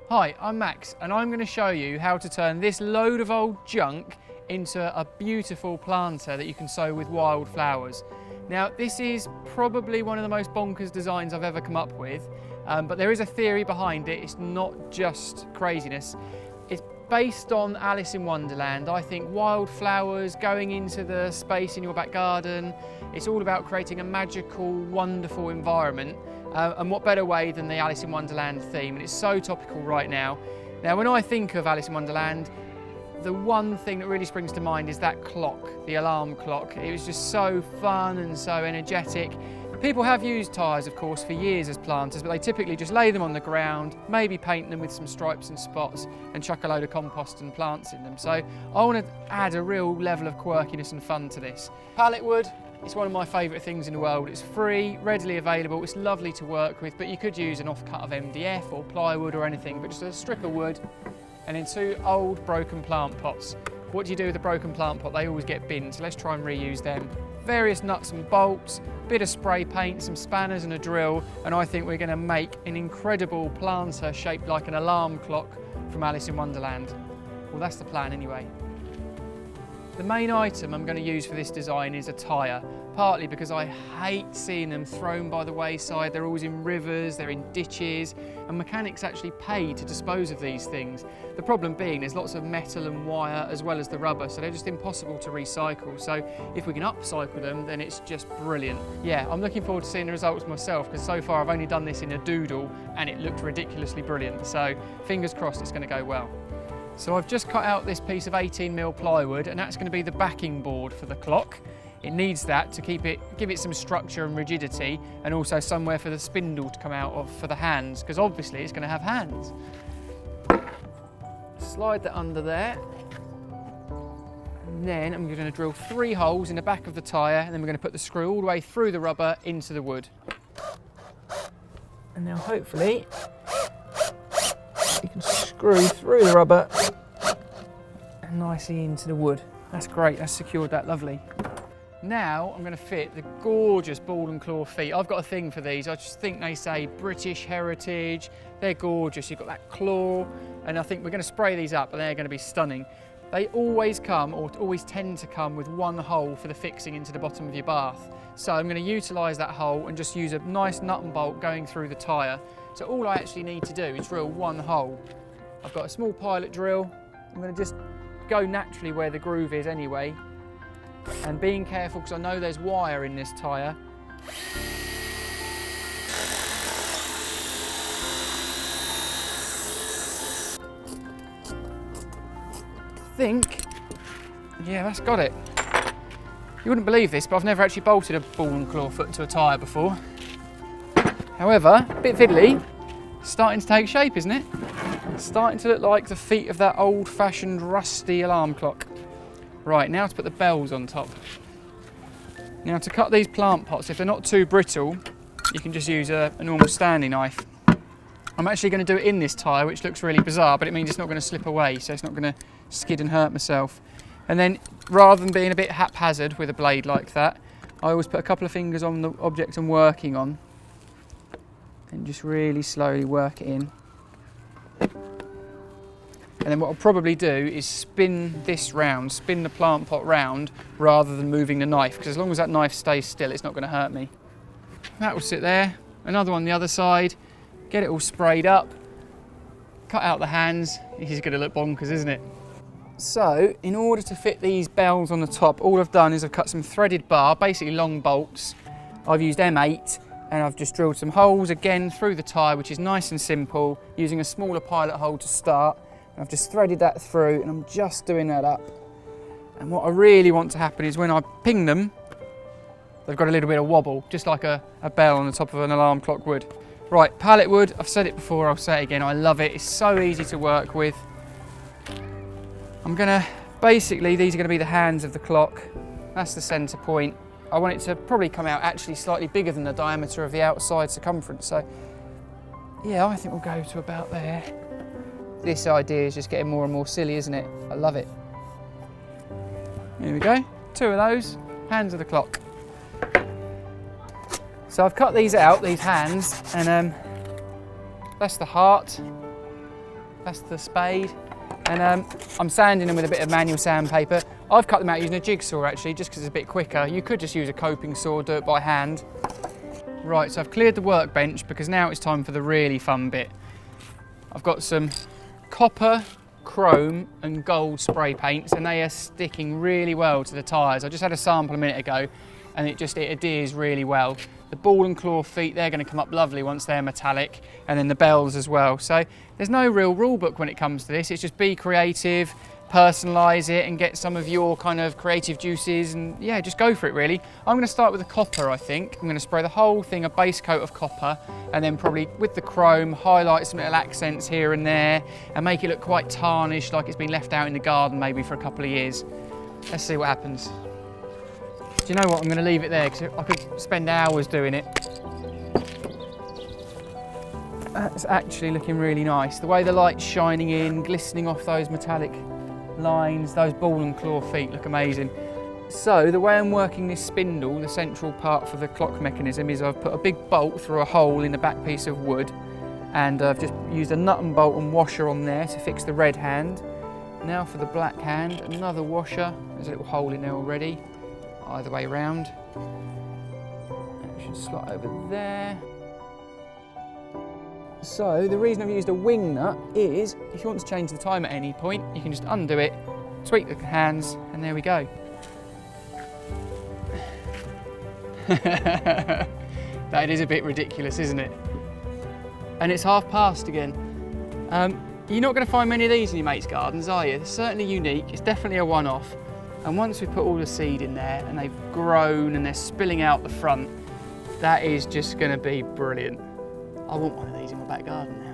Hi, I'm Max and I'm going to show you how to turn this load of old junk into a beautiful planter that you can sow with wildflowers. Now this is probably one of the most bonkers designs I've ever come up with, but there is a theory behind it. It's not just craziness. It's based on Alice in Wonderland. I think wildflowers going into the space in your back garden, it's all about creating a magical, wonderful environment. And what better way than the Alice in Wonderland theme, and it's so topical right now. Now when I think of Alice in Wonderland, the one thing that really springs to mind is that clock, the alarm clock. It was just so fun and so energetic. People have used tyres, of course, for years as planters, but they typically just lay them on the ground, maybe paint them with some stripes and spots and chuck a load of compost and plants in them. So I want to add a real level of quirkiness and fun to this. Pallet wood. It's one of my favourite things in the world. It's free, readily available, it's lovely to work with, but you could use an offcut of MDF or plywood or anything, but just a strip of wood and then 2 old broken plant pots. What do you do with a broken plant pot? They always get binned, so let's try and reuse them. Various nuts and bolts, bit of spray paint, some spanners and a drill, and I think we're going to make an incredible planter shaped like an alarm clock from Alice in Wonderland. Well, that's the plan anyway. The main item I'm going to use for this design is a tyre, partly because I hate seeing them thrown by the wayside. They're always in rivers, they're in ditches, and mechanics actually pay to dispose of these things. The problem being there's lots of metal and wire as well as the rubber, so they're just impossible to recycle. So if we can upcycle them, then it's just brilliant. Yeah, I'm looking forward to seeing the results myself, because so far I've only done this in a doodle and it looked ridiculously brilliant. So fingers crossed it's going to go well. So I've just cut out this piece of 18mm plywood, and that's going to be the backing board for the clock. It needs that to give it some structure and rigidity, and also somewhere for the spindle to come out of for the hands, because obviously it's going to have hands. Slide that under there, and then I'm going to drill 3 holes in the back of the tyre, and then we're going to put the screw all the way through the rubber into the wood. And now hopefully you can screw through the rubber and nicely into the wood. That's great, that's secured that lovely. Now I'm going to fit the gorgeous ball and claw feet. I've got a thing for these. I just think they say British heritage. They're gorgeous. You've got that claw, and I think we're going to spray these up and they're going to be stunning. They always come, or always tend to come, with 1 hole for the fixing into the bottom of your bath. So I'm going to utilise that hole and just use a nice nut and bolt going through the tyre. So all I actually need to do is drill 1 hole. I've got a small pilot drill. I'm going to just go naturally where the groove is anyway. And being careful, because I know there's wire in this tyre. I think, yeah, that's got it. You wouldn't believe this, but I've never actually bolted a ball and claw foot to a tyre before. However, a bit fiddly, starting to take shape, isn't it? Starting to look like the feet of that old-fashioned rusty alarm clock. Right, now to put the bells on top. Now to cut these plant pots, if they're not too brittle, you can just use a normal Stanley knife. I'm actually going to do it in this tyre, which looks really bizarre, but it means it's not going to slip away, so it's not going to skid and hurt myself. And then, rather than being a bit haphazard with a blade like that, I always put a couple of fingers on the object I'm working on and just really slowly work it in. And then what I'll probably do is spin this round, spin the plant pot round, rather than moving the knife, because as long as that knife stays still, it's not going to hurt me. That will sit there. Another one the other side. Get it all sprayed up. Cut out the hands. This is going to look bonkers, isn't it? So, in order to fit these bells on the top, all I've done is I've cut some threaded bar, basically long bolts. I've used M8, and I've just drilled some holes again through the tyre, which is nice and simple, using a smaller pilot hole to start. I've just threaded that through, and I'm just doing that up. And what I really want to happen is when I ping them, they've got a little bit of wobble, just like a bell on the top of an alarm clock would. Right, pallet wood, I've said it before, I'll say it again, I love it. It's so easy to work with. I'm gonna, basically, these are gonna be the hands of the clock. That's the center point. I want it to probably come out actually slightly bigger than the diameter of the outside circumference. So, yeah, I think we'll go to about there. This idea is just getting more and more silly, isn't it? I love it. Here we go, 2 of those, hands of the clock. So I've cut these out, these hands, and that's the heart. That's the spade. And I'm sanding them with a bit of manual sandpaper. I've cut them out using a jigsaw actually, just because it's a bit quicker. You could just use a coping saw, do it by hand. Right, so I've cleared the workbench because now it's time for the really fun bit. I've got some copper, chrome and gold spray paints, and they are sticking really well to the tyres. I just had a sample a minute ago and it adheres really well. The ball and claw feet, they're going to come up lovely once they're metallic, and then the bells as well. So there's no real rule book when it comes to this. It's just be creative, personalise it and get some of your kind of creative juices, and yeah, just go for it really. I'm going to start with the copper, I think. I'm going to spray the whole thing a base coat of copper, and then probably with the chrome highlight some little accents here and there and make it look quite tarnished, like it's been left out in the garden maybe for a couple of years. Let's see what happens. Do you know what, I'm going to leave it there because I could spend hours doing it. That's actually looking really nice. The way the light's shining in, glistening off those metallic lines, those ball and claw feet look amazing. So the way I'm working this spindle, the central part for the clock mechanism, is I've put a big bolt through a hole in the back piece of wood, and I've just used a nut and bolt and washer on there to fix the red hand. Now for the black hand, another washer. There's a little hole in there already. Either way round. It should slot over there. So the reason I've used a wing nut is if you want to change the time at any point, you can just undo it, tweak the hands, and there we go. That is a bit ridiculous, isn't it? And it's past again. You're not going to find many of these in your mate's gardens, are you? It's certainly unique. It's definitely a one-off. And once we put all the seed in there and they've grown and they're spilling out the front, that is just going to be brilliant. I want one of these in my back garden now.